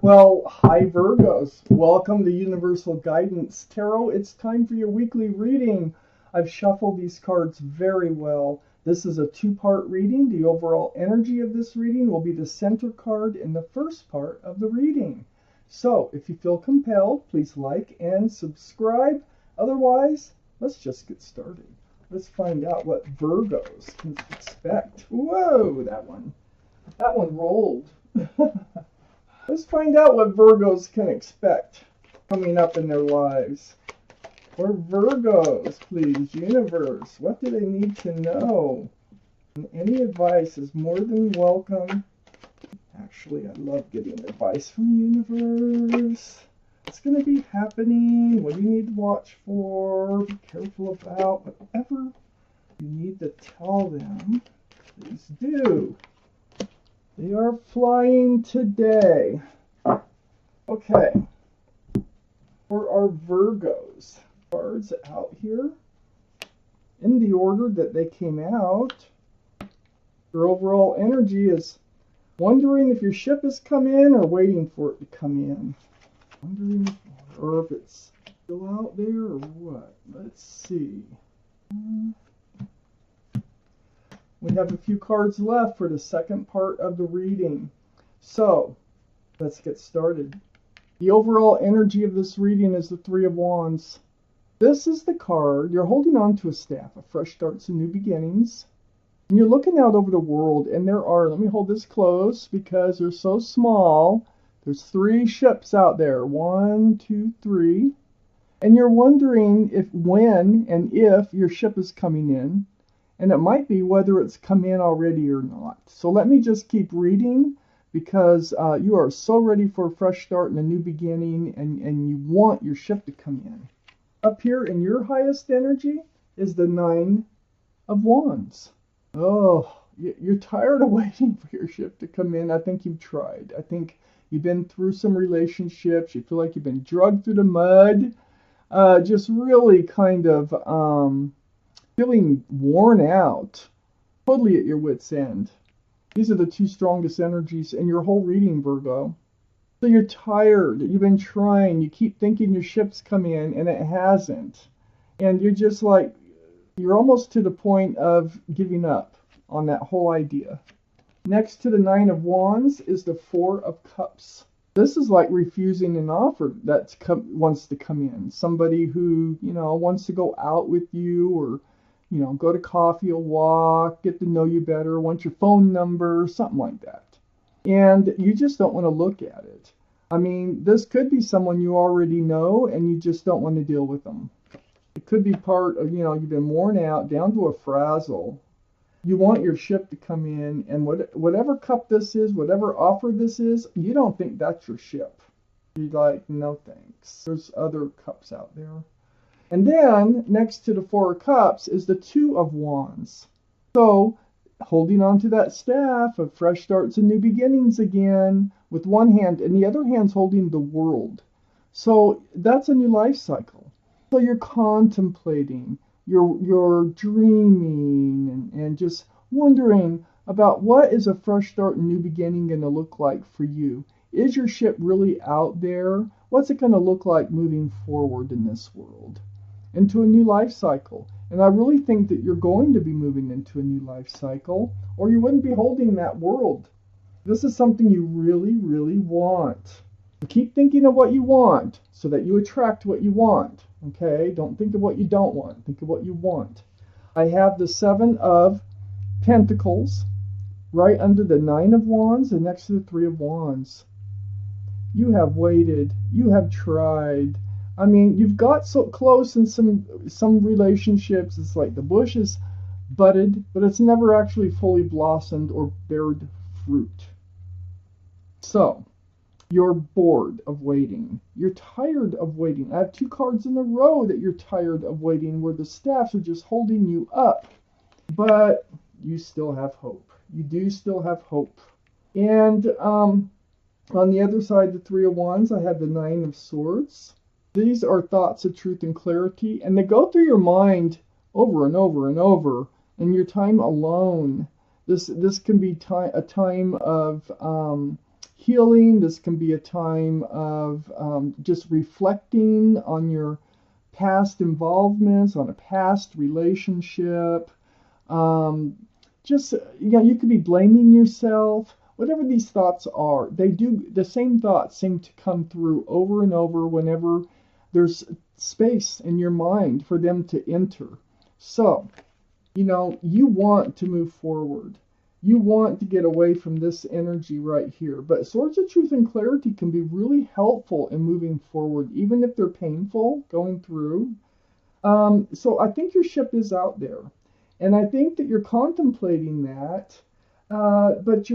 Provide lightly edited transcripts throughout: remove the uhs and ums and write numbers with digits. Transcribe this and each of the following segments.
Well, hi Virgos. Welcome to Universal Guidance Tarot. It's time for your weekly reading. I've shuffled these cards very well. This is a two-part reading. The overall energy of this reading will be the center card in the first part of the reading. So, if you feel compelled, please like and subscribe. Otherwise, let's just get started. Let's find out what Virgos can expect. Whoa, that one rolled. Let's find out what Virgos can expect coming up in their lives. For Virgos, please, universe, what do they need to know? And any advice is more than welcome. Actually, I love getting advice from the universe. What's going to be happening? What do you need to watch for? Be careful about whatever you need to tell them. Please do. They are flying today. Okay. For our Virgos, cards out here in the order that they came out. Your overall energy is wondering if your ship has come in or waiting for it to come in. Wondering if it's still out there or what. Let's see. We have a few cards left for the second part of the reading. So, let's get started. The overall energy of this reading is the Three of Wands. This is the card. You're holding on to a staff of fresh starts and new beginnings. And you're looking out over the world, and there are, let me hold this close because they're so small. There's 3 ships out there. 1, 2, 3. And you're wondering if, when, and if your ship is coming in. And it might be whether it's come in already or not. So let me just keep reading because you are so ready for a fresh start and a new beginning, and you want your ship to come in. Up here in your highest energy is the 9 of Wands. Oh, you're tired of waiting for your ship to come in. I think you've tried. I think you've been through some relationships. You feel like you've been dragged through the mud. Just really kind of feeling worn out, totally at your wit's end. These are the 2 strongest energies in your whole reading, Virgo. So you're tired, you've been trying, you keep thinking your ship's come in and it hasn't. And you're just like, you're almost to the point of giving up on that whole idea. Next to the 9 of Wands is the 4 of Cups. This is like refusing an offer that wants to come in. Somebody who, wants to go out with you or go to coffee or walk, get to know you better, want your phone number, something like that. And you just don't want to look at it. I mean, this could be someone you already know and you just don't want to deal with them. It could be part of, you've been worn out, down to a frazzle. You want your ship to come in, and whatever cup this is, whatever offer this is, you don't think that's your ship. You're like, no thanks. There's other cups out there. And then, next to the 4 of Cups is the 2 of Wands. So, holding on to that staff of fresh starts and new beginnings again, with one hand, and the other hand's holding the world. So, that's a new life cycle. So, you're contemplating, you're dreaming, and just wondering about what is a fresh start and new beginning going to look like for you. Is your ship really out there? What's it going to look like moving forward in this world? Into a new life cycle. And I really think that you're going to be moving into a new life cycle, or you wouldn't be holding that world. This is something you really, really want. So keep thinking of what you want so that you attract what you want. Okay? Don't think of what you don't want. Think of what you want. I have the 7 of Pentacles right under the 9 of Wands and next to the 3 of Wands. You have waited. You have tried. I mean, you've got so close in some relationships. It's like the bush is budded, but it's never actually fully blossomed or bared fruit. So, you're bored of waiting. You're tired of waiting. I have 2 cards in a row that you're tired of waiting, where the staffs are just holding you up. But you still have hope. You do still have hope. And on the other side, the 3 of Wands, I have the 9 of Swords. These are thoughts of truth and clarity, and they go through your mind over and over and over in your time alone. This can be a time of healing. This can be a time of just reflecting on your past involvements, on a past relationship. You could be blaming yourself. Whatever these thoughts are, the same thoughts seem to come through over and over whenever there's space in your mind for them to enter. So, you want to move forward. You want to get away from this energy right here. But swords of truth and clarity can be really helpful in moving forward, even if they're painful going through. So I think your ship is out there. And I think that you're contemplating that. But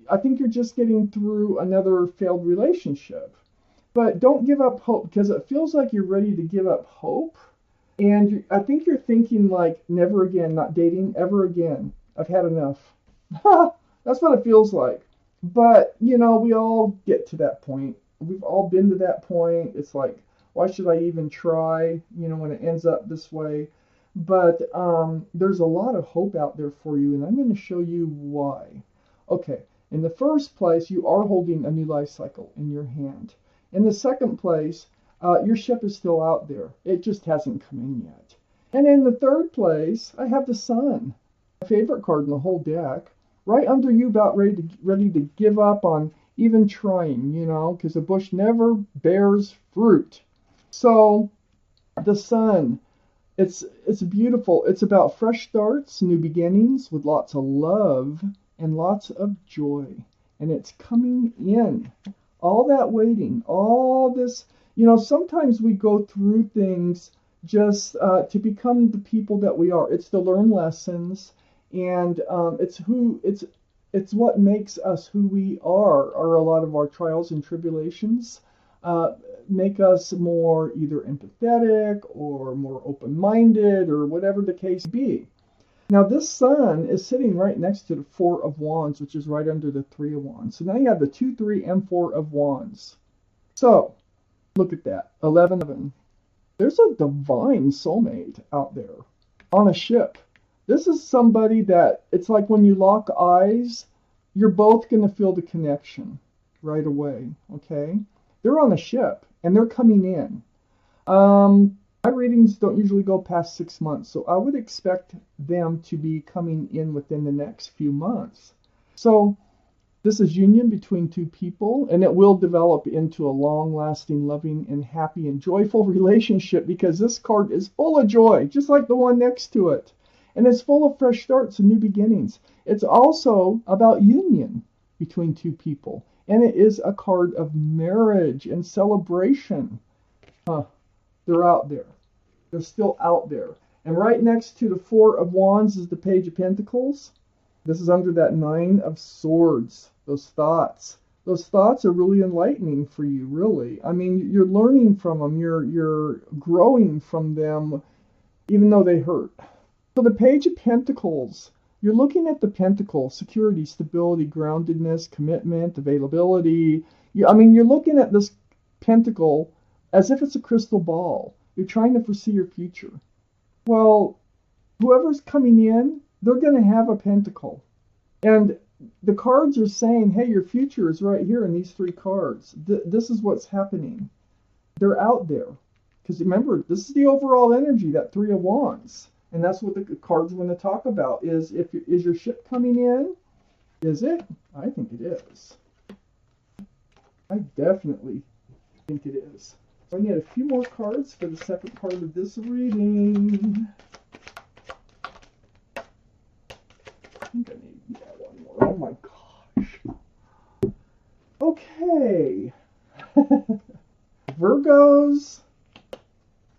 I think you're just getting through another failed relationship. But don't give up hope, because it feels like you're ready to give up hope. And I think you're thinking like, never again, not dating ever again. I've had enough. That's what it feels like. But, we all get to that point. We've all been to that point. It's like, why should I even try, when it ends up this way? But there's a lot of hope out there for you, and I'm going to show you why. Okay, in the first place, you are holding a new life cycle in your hand. In the second place, your ship is still out there. It just hasn't come in yet. And in the third place, I have the Sun, my favorite card in the whole deck, right under you, about ready to give up on even trying, because the bush never bears fruit. So, the Sun, it's beautiful. It's about fresh starts, new beginnings with lots of love and lots of joy. And it's coming in. All that waiting, all this, sometimes we go through things just to become the people that we are. It's to learn lessons, and it's what makes us who we are a lot of our trials and tribulations. Make us more either empathetic or more open-minded, or whatever the case be. Now this Sun is sitting right next to the Four of Wands, which is right under the Three of Wands. So now you have the 2, 3, and 4 of Wands. So look at that, 11. There's a divine soulmate out there on a ship. This is somebody that, it's like when you lock eyes, you're both going to feel the connection right away, okay? They're on a ship, and they're coming in. My readings don't usually go past 6 months, so I would expect them to be coming in within the next few months. So this is union between two people, and it will develop into a long-lasting, loving, and happy and joyful relationship, because this card is full of joy, just like the one next to it. And it's full of fresh starts and new beginnings. It's also about union between two people. And it is a card of marriage and celebration. They're out there. They're still out there. And right next to the Four of Wands is the Page of Pentacles. This is under that 9 of Swords. Those thoughts. Those thoughts are really enlightening for you, really. I mean, you're learning from them. You're growing from them, even though they hurt. So the Page of Pentacles, you're looking at the pentacle: security, stability, groundedness, commitment, availability. You're looking at this pentacle as if it's a crystal ball. You're trying to foresee your future. Well, whoever's coming in, they're going to have a pentacle. And the cards are saying, hey, your future is right here in these 3 cards. This is what's happening. They're out there. Because remember, this is the overall energy, that 3 of Wands. And that's what the cards want to talk about, is your ship coming in? Is it? I think it is. I definitely think it is. So I need a few more cards for the second part of this reading. I think I need one more. Oh my gosh. Okay. Virgos.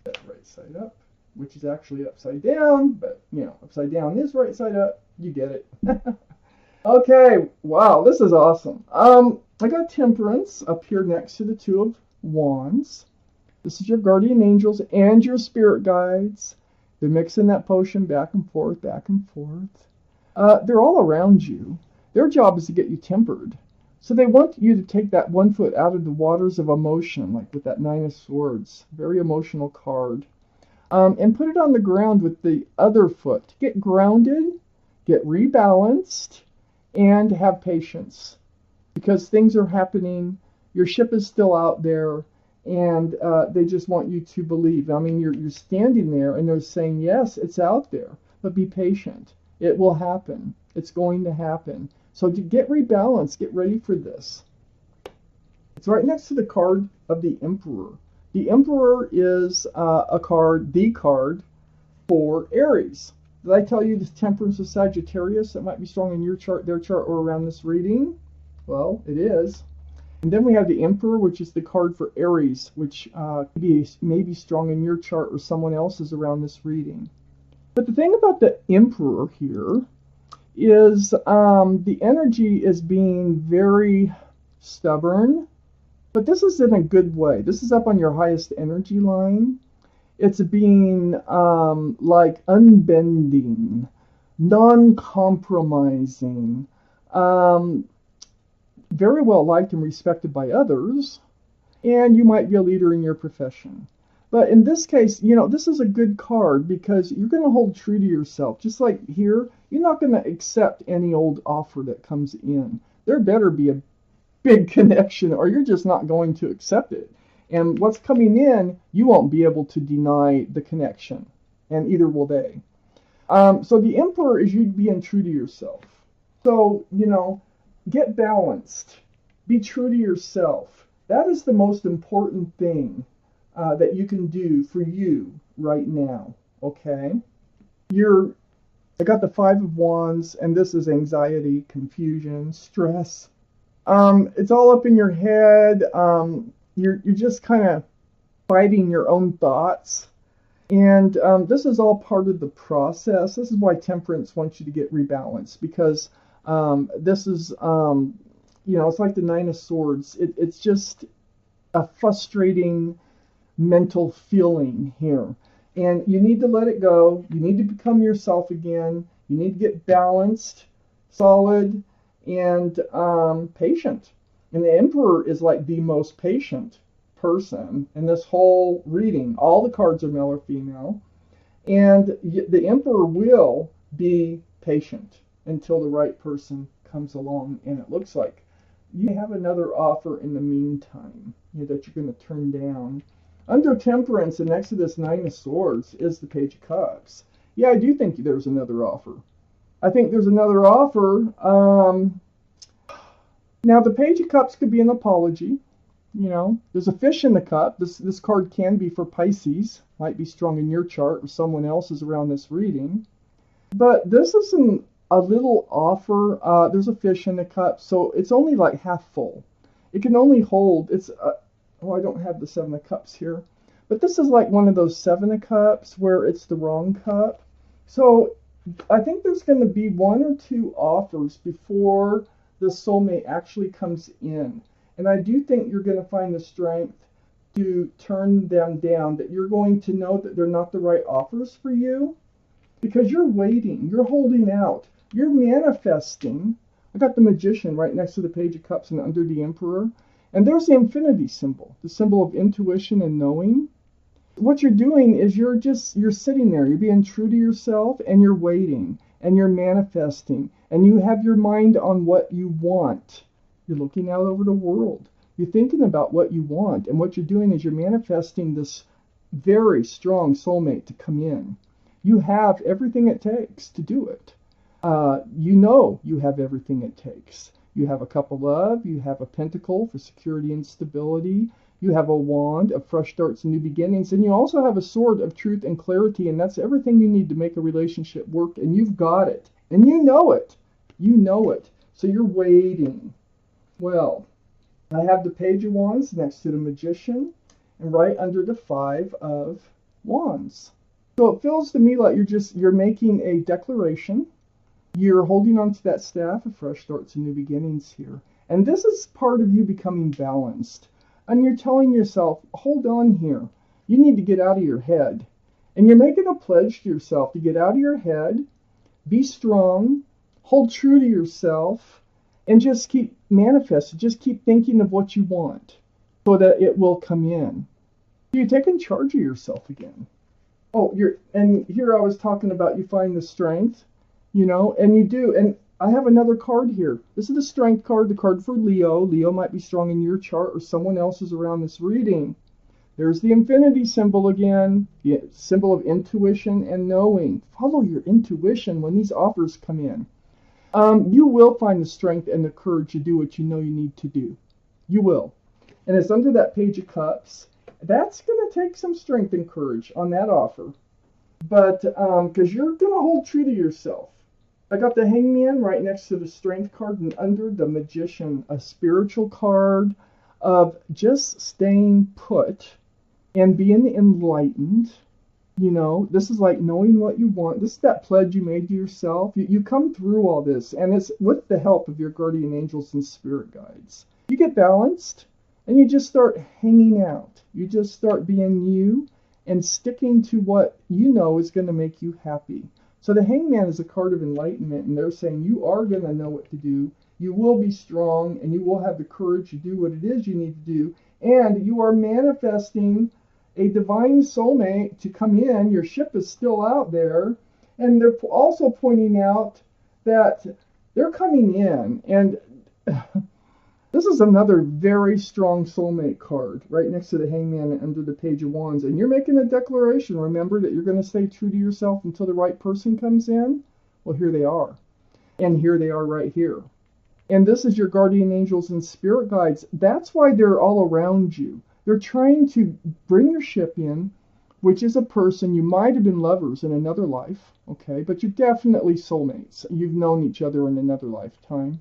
Right side up, which is actually upside down, but upside down is right side up. You get it. Okay, wow, this is awesome. I got Temperance up here next to the 2 of Wands. This is your guardian angels and your spirit guides. They're mixing that potion back and forth, back and forth. They're all around you. Their job is to get you tempered. So they want you to take that one foot out of the waters of emotion, like with that 9 of Swords. Very emotional card. And put it on the ground with the other foot. Get grounded, get rebalanced, and have patience. because things are happening. Your ship is still out there, and they just want you to believe. I mean, you're standing there, and they're saying, yes, it's out there, but be patient. It will happen. It's going to happen. So to get rebalanced, get ready for this. It's right next to the card of the Emperor. The Emperor is the card for Aries. Did I tell you the temperance of Sagittarius that might be strong in your chart, their chart, or around this reading? Well, it is. And then we have the Emperor, which is the card for Aries, which may be strong in your chart or someone else's around this reading. But the thing about the Emperor here is the energy is being very stubborn, but this is in a good way. This is up on your highest energy line. It's being like unbending, non-compromising, very well liked and respected by others, and you might be a leader in your profession. But in this case, you know, this is a good card because you're going to hold true to yourself. Just like here, you're not going to accept any old offer that comes in. There better be a big connection or you're just not going to accept it. And what's coming in, you won't be able to deny the connection, and either will they. So the Emperor is you being true to yourself. So, you know, get balanced. Be true to yourself. That is the most important thing that you can do for you right now, okay? I got the Five of Wands, and this is anxiety, confusion, stress. It's all up in your head. You're just kind of fighting your own thoughts. And this is all part of the process. This is why Temperance wants you to get rebalanced, because this is, you know, it's like the Nine of Swords. It's just a frustrating mental feeling here. And you need to let it go. You need to become yourself again. You need to get balanced, solid, and patient. And the Emperor is like the most patient person in this whole reading. All the cards are male or female. And the Emperor will be patient until the right person comes along. And it looks like you have another offer in the meantime, you know, that you're going to turn down. Under Temperance and next to this Nine of Swords is the Page of Cups. Yeah, I do think there's another offer. I think there's another offer. Now, the Page of Cups could be an apology. You know, there's a fish in the cup. This card can be for Pisces. Might be strong in your chart or someone else's around this reading. But this isn't a little offer. There's a fish in the cup, so it's only like half full. It can only hold, oh, I don't have the Seven of Cups here. But this is like one of those Seven of Cups where it's the wrong cup. So I think there's going to be one or two offers before the soulmate actually comes in. And I do think you're going to find the strength to turn them down, that you're going to know that they're not the right offers for you because you're waiting, you're holding out, you're manifesting. I got the Magician right next to the Page of Cups and under the Emperor. And there's the infinity symbol, the symbol of intuition and knowing. What you're doing is you're sitting there, you're being true to yourself, and you're waiting, and you're manifesting, and you have your mind on what you want. You're looking out over the world. You're thinking about what you want, and what you're doing is you're manifesting this very strong soulmate to come in. You have everything it takes to do it. You know you have everything it takes. You have a Cup of Love, you have a Pentacle for security and stability, you have a Wand of fresh starts and new beginnings, and you also have a Sword of truth and clarity, and that's everything you need to make a relationship work, and you've got it. And you know it. You know it. So you're waiting. Well, I have the Page of Wands next to the Magician, and right under the Five of Wands. So it feels to me like you're making a declaration. You're holding on to that staff of fresh starts and new beginnings here. And this is part of you becoming balanced. And you're telling yourself, hold on here. You need to get out of your head. And you're making a pledge to yourself to get out of your head, be strong, hold true to yourself, and just keep manifesting. Just keep thinking of what you want so that it will come in. You're taking charge of yourself again. Oh, and here I was talking about you find the strength. You know, and you do. And I have another card here. This is the Strength card, the card for Leo. Leo might be strong in your chart or someone else's around this reading. There's the infinity symbol again, the symbol of intuition and knowing. Follow your intuition when these offers come in. You will find the strength and the courage to do what you know you need to do. You will. And it's under that Page of Cups. That's going to take some strength and courage on that offer. But because you're going to hold true to yourself. I got the Hangman right next to the Strength card and under the Magician, a spiritual card of just staying put and being enlightened. You know, this is like knowing what you want. This is that pledge you made to yourself. You come through all this, and it's with the help of your guardian angels and spirit guides. You get balanced, and you just start hanging out. You just start being you and sticking to what you know is going to make you happy. So the Hangman is a card of enlightenment, and they're saying you are going to know what to do. You will be strong, and you will have the courage to do what it is you need to do. And you are manifesting a divine soulmate to come in. Your ship is still out there. And they're also pointing out that they're coming in. And this is another very strong soulmate card right next to the Hangman and under the Page of Wands. And you're making a declaration. Remember that you're going to stay true to yourself until the right person comes in. Well, here they are. And here they are right here. And this is your guardian angels and spirit guides. That's why they're all around you. They're trying to bring your ship in, which is a person. You might have been lovers in another life, okay? But you're definitely soulmates. You've known each other in another lifetime.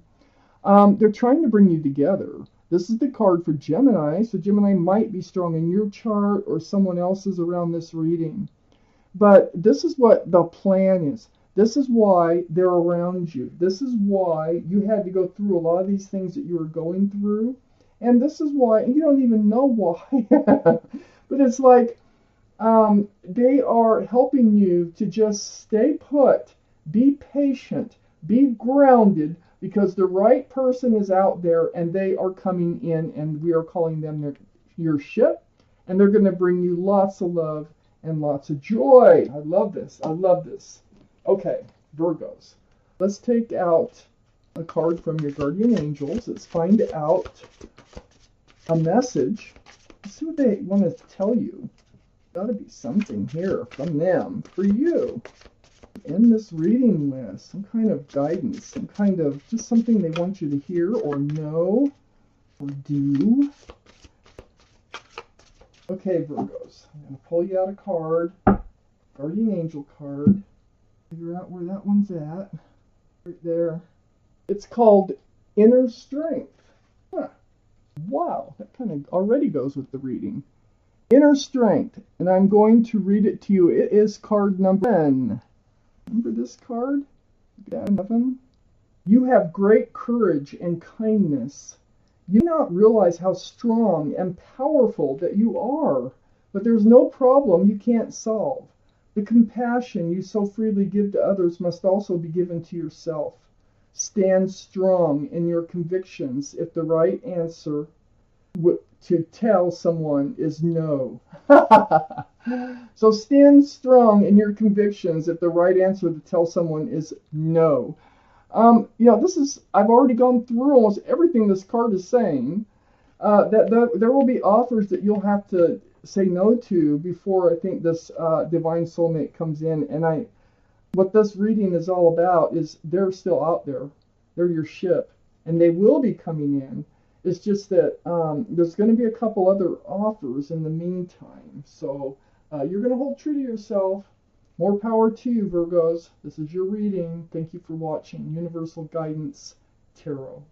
They're trying to bring you together. This is the card for Gemini, so Gemini might be strong in your chart or someone else's around this reading. But this is what the plan is. This is why they're around you. This is why you had to go through a lot of these things that you were going through. And this is why, and you don't even know why, but it's like they are helping you to just stay put, be patient, be grounded, because the right person is out there and they are coming in, and we are calling them your ship, and they're going to bring you lots of love and lots of joy. I love this. I love this. Okay, Virgos. Let's take out a card from your guardian angels. Let's find out a message. Let's see what they want to tell you. Got to be something here from them for you. In this reading with some kind of guidance, some kind of just something they want you to hear or know or do. Okay, Virgos, I'm going to pull you out a card, guardian angel card. Figure out where that one's at. Right there. It's called Inner Strength. Huh. Wow, that kind of already goes with the reading. Inner Strength, and I'm going to read it to you. It is card number 10. Remember this card? 11. You have great courage and kindness. You do not realize how strong and powerful that you are, but there's no problem you can't solve. The compassion you so freely give to others must also be given to yourself. Stand strong in your convictions if the right answer to tell someone is no. So stand strong in your convictions if the right answer to tell someone is no. This is, I've already gone through almost everything this card is saying. There will be offers that you'll have to say no to before I think this divine soulmate comes in. And what this reading is all about is they're still out there. They're your ship, and they will be coming in. It's just that there's going to be a couple other offers in the meantime. So you're going to hold true to yourself. More power to you, Virgos. This is your reading. Thank you for watching Universal Guidance Tarot.